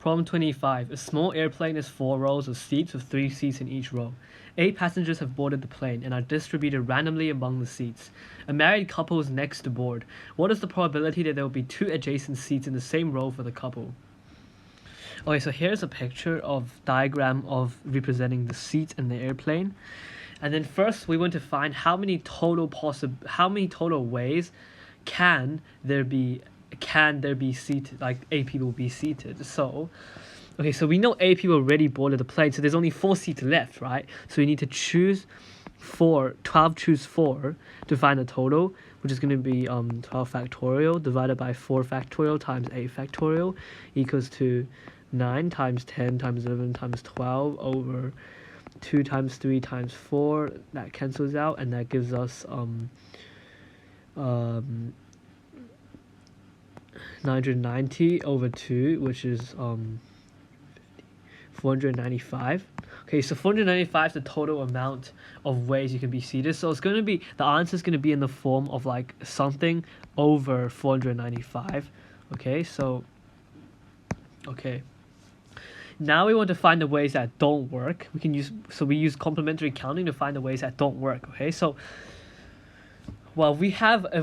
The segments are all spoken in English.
Problem 25. A small airplane has 4 rows of seats with 3 seats in each row. 8 passengers have boarded the plane and are distributed randomly among the seats. A married couple is next to board. What is the probability that there will be 2 adjacent seats in the same row for the couple? Okay, so here's a picture of diagram of representing the seats in the airplane. And then first we want to find how many total ways can there be seated, like 8 people be seated. So okay, so we know 8 people already boarded the plane, so there's only 4 seats left, right? So we need to choose 12 choose 4 to find the total, which is going to be 12 factorial divided by 4 factorial times 8 factorial equals to 9 times 10 times 11 times 12 over 2 times 3 times 4. That cancels out, and that gives us 990 over 2, which is 495. Okay, so 495 is the total amount of ways you can be seated. So it's going to be, the answer is going to be in the form of like something over 495. Okay, so okay. Now we want to find the ways that don't work. We use complementary counting to find the ways that don't work. Okay, so well, if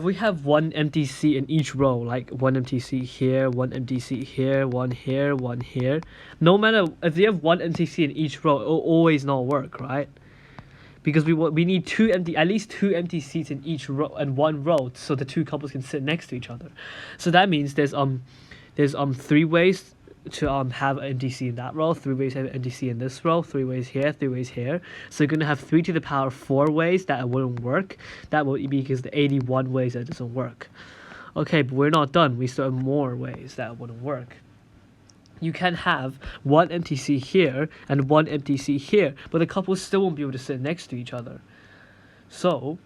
we have one empty seat in each row, like one empty seat here, one empty seat here, one here, one here. No matter if you have one empty seat in each row, it will always not work, right? Because we need at least two empty seats in each row and one row, so the 2 couples can sit next to each other. So that means there's 3 ways to have an empty seat in that row, 3 ways to have an empty seat in this row, 3 ways here, 3 ways here. So you're going to have 3 to the power 4 ways that it wouldn't work. That will be because the 81 ways that it doesn't work. Okay, but we're not done. We still have more ways that wouldn't work. You can have 1 empty seat here and 1 empty seat here, but the couples still won't be able to sit next to each other. So,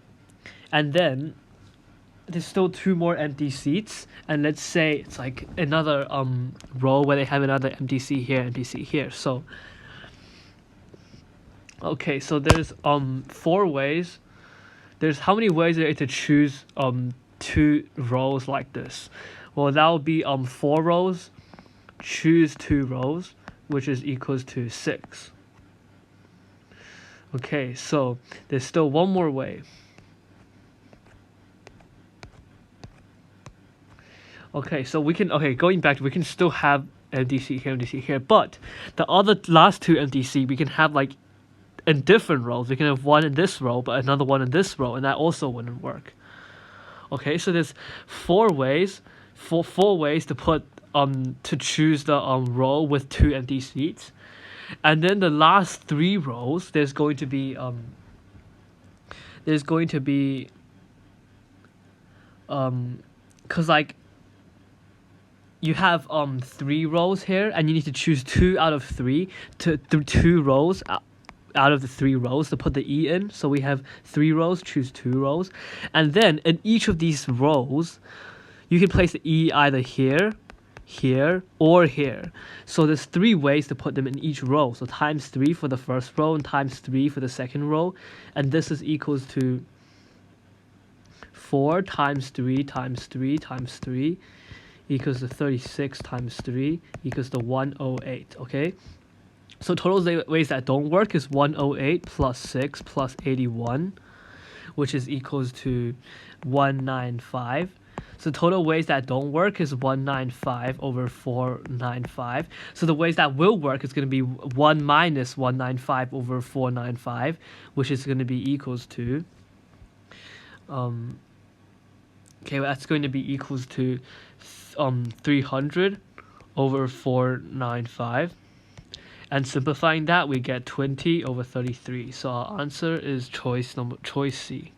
and then there's still 2 more empty seats, and let's say it's like another row where they have another empty seat here, empty seat here. So okay, so there's 4 ways. There's how many ways are there to choose 2 rows like this? Well, that would be 4 rows, choose 2 rows, which is equals to 6. Okay, so there's still one more way. Okay, so going back, we can still have empty seat here, but the last 2 empty seat we can have like in different rows. We can have one in this row, but another one in this row, and that also wouldn't work. Okay, so there's 4 ways to put to choose the row with 2 empty seats, and then the last 3 rows there's going to be because like you have 3 rows here, and you need to choose 2 out of 3 to 2 rows out of the 3 rows to put the E in. So we have 3 rows, choose 2 rows, and then in each of these rows you can place the E either here, here, or here. So there's 3 ways to put them in each row. So times 3 for the first row and times 3 for the second row, and this is equals to 4 times 3 times 3 times 3 equals to 36 times 3 equals to 108. Okay, so total ways that don't work is 108 plus 6 plus 81, which is equals to 195. So total ways that don't work is 195 over 495. So the ways that will work is going to be 1 minus 195 over 495, which is going to be equals to okay, well, that's going to be equals to 300 over 495, and simplifying that we get 20 over 33. So our answer is choice C.